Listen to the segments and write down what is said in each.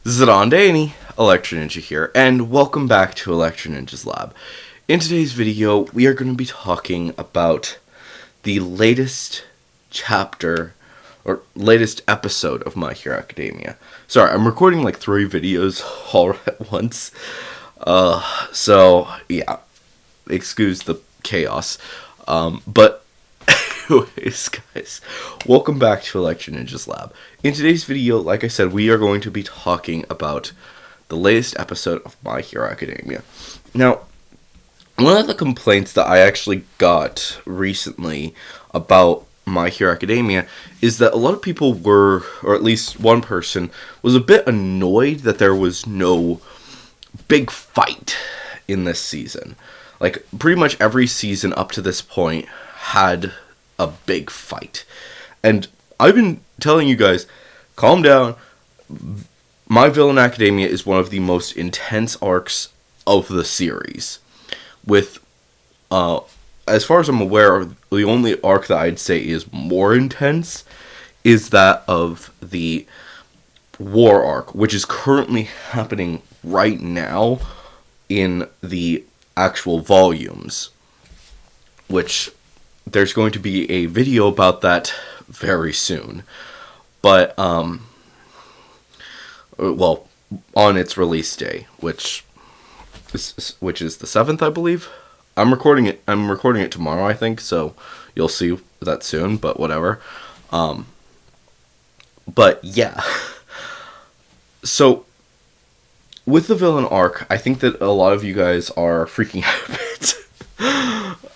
Zidane, Electro Ninja here, and welcome back to Electro Ninja's Lab. In today's video, we are going to be talking about the latest chapter, or latest episode of My Hero Academia. Sorry, I'm recording like 3 videos all at once, so yeah, excuse the chaos, but anyways, guys, welcome back to Electro Ninja's Lab. In today's video, like I said, we are going to be talking about the latest episode of My Hero Academia. Now, one of the complaints that I actually got recently about My Hero Academia is that a lot of people were, or at least one person, was a bit annoyed that there was no big fight in this season. Like, pretty much every season up to this point had a big fight. And I've been telling you guys, calm down. My Villain Academia is one of the most intense arcs of the series. With, as far as I'm aware, the only arc that I'd say is more intense is that of the War arc, which is currently happening right now in the actual volumes, which there's going to be a video about that very soon. But, well, on its release day, which is the 7th, I believe. I'm recording it tomorrow, I think, so you'll see that soon, but whatever. But yeah. So, with the villain arc, I think that a lot of you guys are freaking out a bit.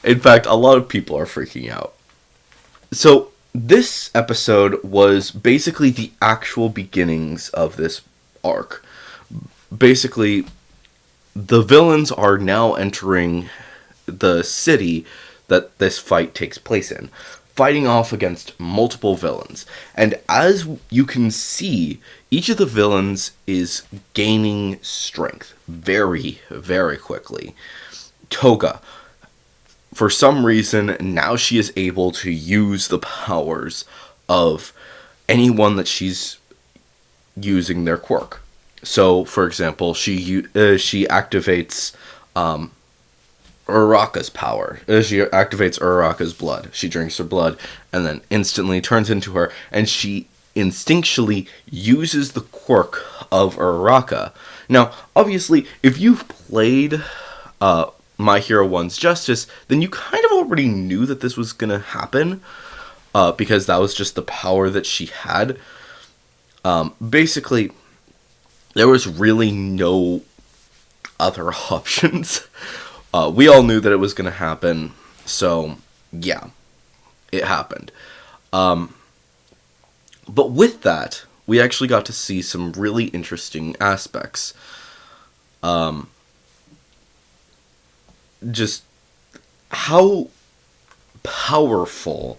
In fact, a lot of people are freaking out. So, this episode was basically the actual beginnings of this arc. Basically, the villains are now entering the city that this fight takes place in, fighting off against multiple villains. And as you can see, each of the villains is gaining strength very, very quickly. Toga, for some reason, now she is able to use the powers of anyone that she's using their quirk. So, for example, she activates Uraraka's power. She activates Uraraka's blood. She drinks her blood and then instantly turns into her, and she instinctually uses the quirk of Uraraka. Now, obviously, if you've played My Hero 1's Justice, then you kind of already knew that this was going to happen, because that was just the power that she had. Basically, there was really no other options. We all knew that it was going to happen, so yeah, it happened. But with that, we actually got to see some really interesting aspects. Just how powerful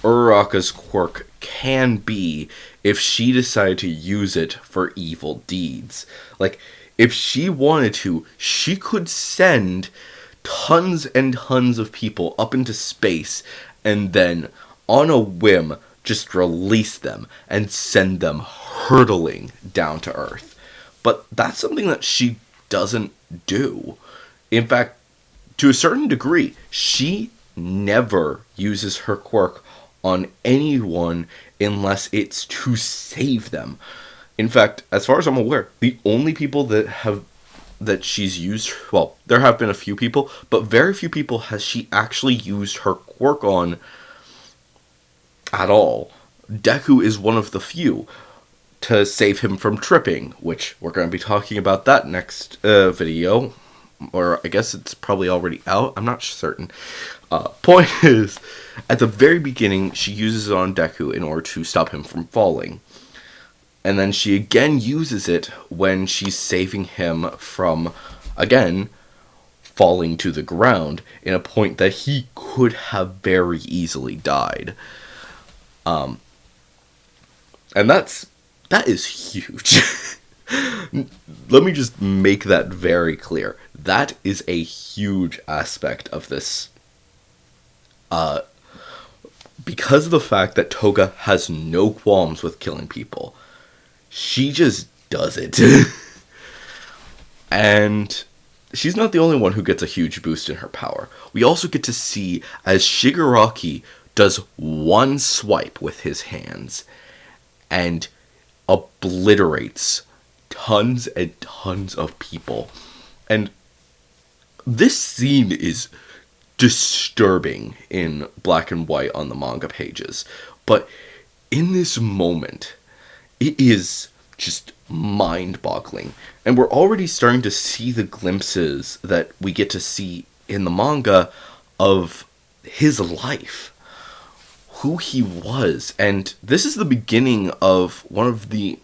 Uraraka's quirk can be if she decided to use it for evil deeds. Like, if she wanted to, she could send tons and tons of people up into space and then, on a whim, just release them and send them hurtling down to Earth. But that's something that she doesn't do. In fact, to a certain degree, she never uses her quirk on anyone unless it's to save them. In fact, as far as I'm aware, the only people that she's used, well, there have been a few people, but very few people has she actually used her quirk on at all. Deku is one of the few, to save him from tripping, which we're going to be talking about that next video. Or I guess it's probably already out. I'm not certain. Point is, at the very beginning, she uses it on Deku in order to stop him from falling. And then she again uses it when she's saving him from, again, falling to the ground in a point that he could have very easily died. And that is huge. Let me just make that very clear. That is a huge aspect of this. Because of the fact that Toga has no qualms with killing people. She just does it. And she's not the only one who gets a huge boost in her power. We also get to see as Shigaraki does one swipe with his hands and obliterates tons and tons of people. And this scene is disturbing in black and white on the manga pages. But in this moment, it is just mind-boggling. And we're already starting to see the glimpses that we get to see in the manga of his life, who he was. And this is the beginning of one of the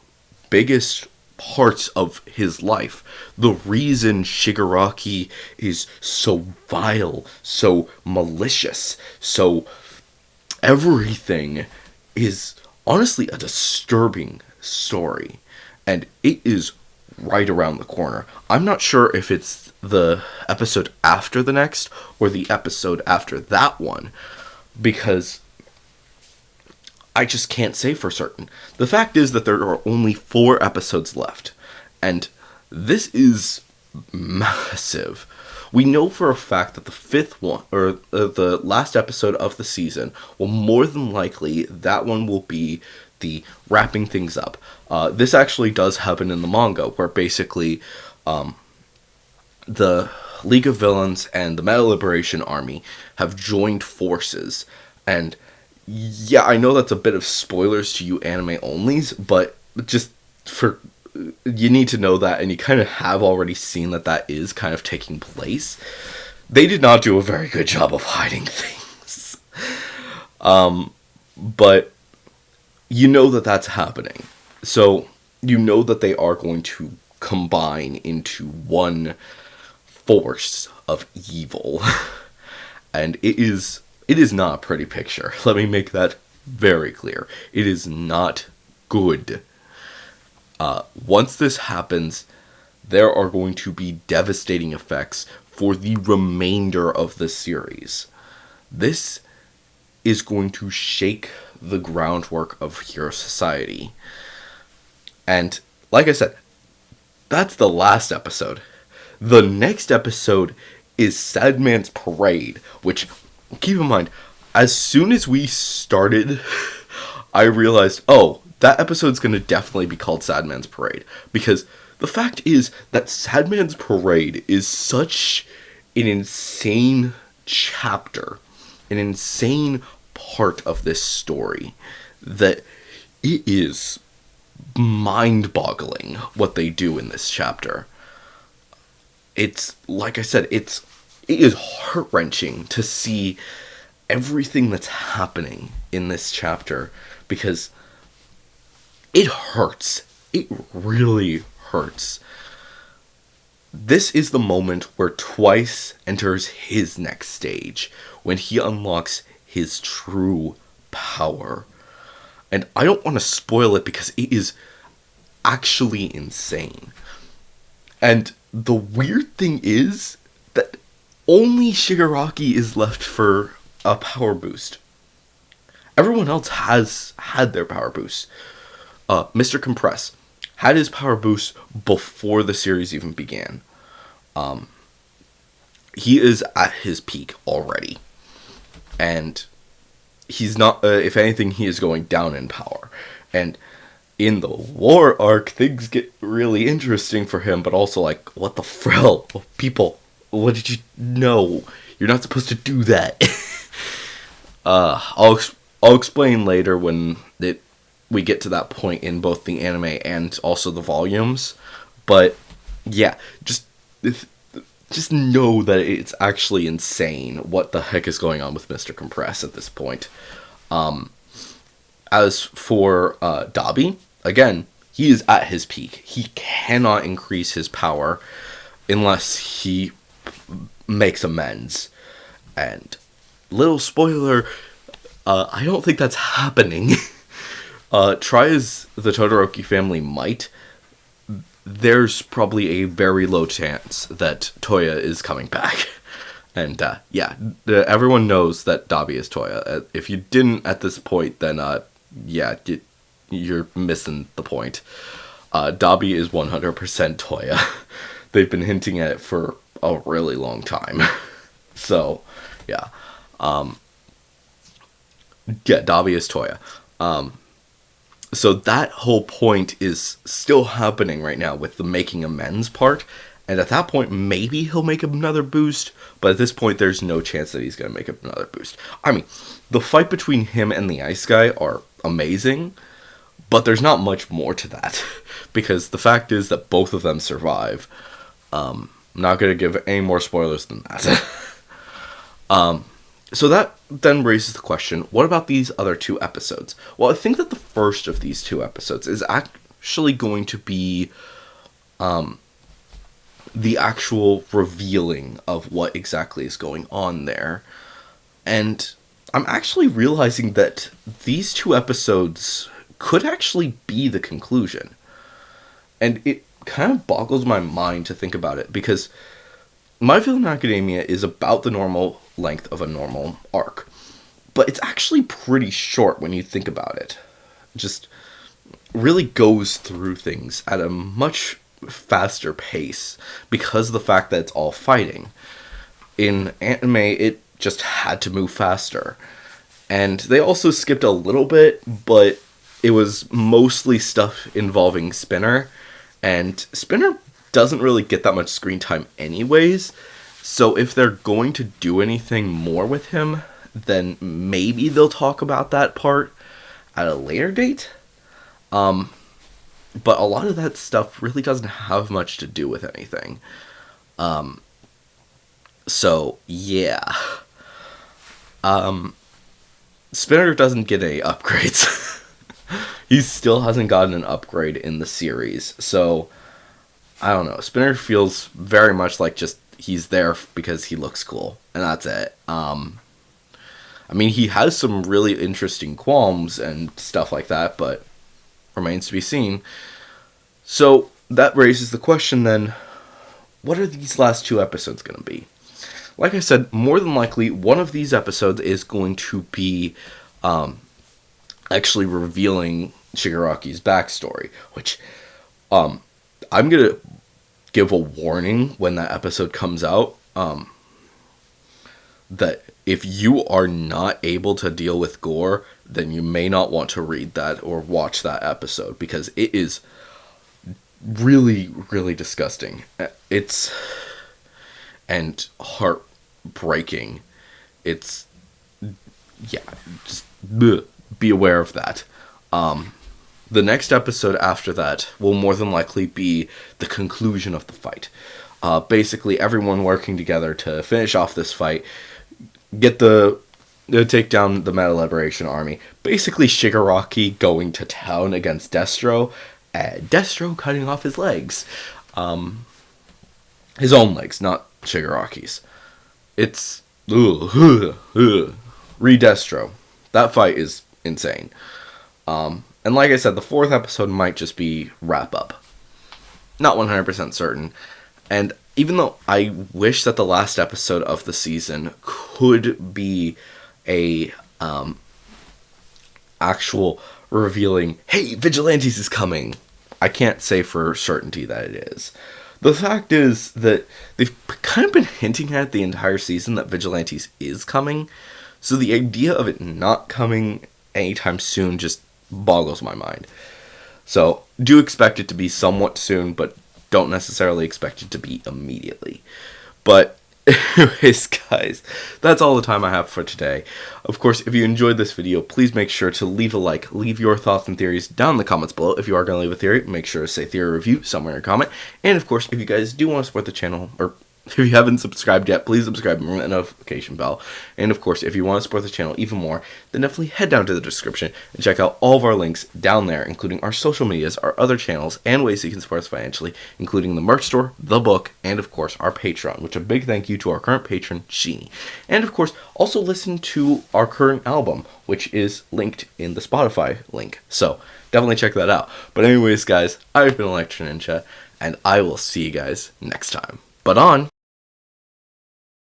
biggest parts of his life. The reason Shigaraki is so vile, so malicious, so everything is honestly a disturbing story. And it is right around the corner. I'm not sure if it's the episode after the next or the episode after that one, because I just can't say for certain. The fact is that there are only 4 episodes left, and this is massive. We know for a fact that the 5th one, or the last episode of the season, will more than likely, that one will be the wrapping things up. This actually does happen in the manga, where basically the League of Villains and the Metal Liberation Army have joined forces. And yeah, I know that's a bit of spoilers to you anime onlys, but just for you need to know that, and you kind of have already seen that that is kind of taking place. They did not do a very good job of hiding things. But you know that that's happening. So you know that they are going to combine into one force of evil. And it is not a pretty picture. Let me make that very clear. It is not good. Once this happens, there are going to be devastating effects for the remainder of the series. This is going to shake the groundwork of Hero Society. And, like I said, that's the last episode. The next episode is Sadman's Parade, which, keep in mind, as soon as we started, I realized, oh, that episode's going to definitely be called Sadman's Parade. Because the fact is that Sadman's Parade is such an insane chapter, an insane part of this story, that it is mind-boggling what they do in this chapter. It's, like I said, it is heart-wrenching to see everything that's happening in this chapter, because it hurts. It really hurts. This is the moment where Twice enters his next stage, when he unlocks his true power. And I don't want to spoil it because it is actually insane. And the weird thing is that only Shigaraki is left for a power boost. Everyone else has had their power boost. Mr. Compress had his power boost before the series even began. He is at his peak already. And he's not, if anything, he is going down in power. And in the war arc, things get really interesting for him, but also like, what the frill? People, what did you know? You're not supposed to do that. I'll explain later when we get to that point in both the anime and also the volumes. But yeah, just know that it's actually insane what the heck is going on with Mr. Compress at this point. As for Dabi, again, he is at his peak. He cannot increase his power unless he makes amends. And little spoiler, I don't think that's happening. Try as the Todoroki family might, there's probably a very low chance that Toya is coming back. And yeah, everyone knows that Dabi is Toya. If you didn't at this point, then yeah, you're missing the point. Dobby is 100% Toya. They've been hinting at it for a really long time. So, yeah. Yeah, Dobby is Toya. So that whole point is still happening right now with the making amends part. And at that point, maybe he'll make another boost. But at this point, there's no chance that he's going to make another boost. I mean, the fight between him and the Ice Guy are amazing. But there's not much more to that. Because the fact is that both of them survive. I'm not going to give any more spoilers than that. So that then raises the question, what about these other 2 episodes? Well, I think that the first of these 2 episodes is actually going to be the actual revealing of what exactly is going on there. And I'm actually realizing that these 2 episodes could actually be the conclusion. And it kind of boggles my mind to think about it, because My Villain Academia is about the normal length of a normal arc. But it's actually pretty short when you think about it. It just really goes through things at a much faster pace because of the fact that it's all fighting. In anime, it just had to move faster. And they also skipped a little bit, but it was mostly stuff involving Spinner. And Spinner doesn't really get that much screen time anyways. So if they're going to do anything more with him, then maybe they'll talk about that part at a later date. But a lot of that stuff really doesn't have much to do with anything. So, yeah. Spinner doesn't get any upgrades. He still hasn't gotten an upgrade in the series. So, I don't know. Spinner feels very much like just he's there because he looks cool. And that's it. I mean, he has some really interesting qualms and stuff like that, but remains to be seen. So, that raises the question then, what are these last 2 episodes going to be? Like I said, more than likely, one of these episodes is going to be actually revealing Shigaraki's backstory, which I'm going to give a warning when that episode comes out, that if you are not able to deal with gore, then you may not want to read that or watch that episode, because it is really, really disgusting. It's and heartbreaking. It's, yeah, just be aware of that. The next episode after that will more than likely be the conclusion of the fight. Basically, everyone working together to finish off this fight, take down the Meta Liberation Army. Basically, Shigaraki going to town against Destro, and Destro cutting off his legs. His own legs, not Shigaraki's. It's Re-Destro. That fight is insane. And like I said, the 4th episode might just be wrap up. Not 100% certain. And even though I wish that the last episode of the season could be a actual revealing, hey, Vigilantes is coming, I can't say for certainty that it is. The fact is that they've kind of been hinting at the entire season that Vigilantes is coming, so the idea of it not coming anytime soon just boggles my mind. So, do expect it to be somewhat soon, but don't necessarily expect it to be immediately. But anyways, guys, that's all the time I have for today. Of course, if you enjoyed this video, please make sure to leave a like, leave your thoughts and theories down in the comments below. If you are going to leave a theory, make sure to say theory review somewhere in your comment. And of course, if you guys do want to support the channel, or if you haven't subscribed yet, please subscribe and ring that notification bell. And of course, if you want to support the channel even more, then definitely head down to the description and check out all of our links down there, including our social medias, our other channels, and ways you can support us financially, including the merch store, the book, and of course, our Patreon, which a big thank you to our current patron, Sheeny. And of course, also listen to our current album, which is linked in the Spotify link. So, definitely check that out. But anyways, guys, I've been Electro Ninja, and I will see you guys next time. But on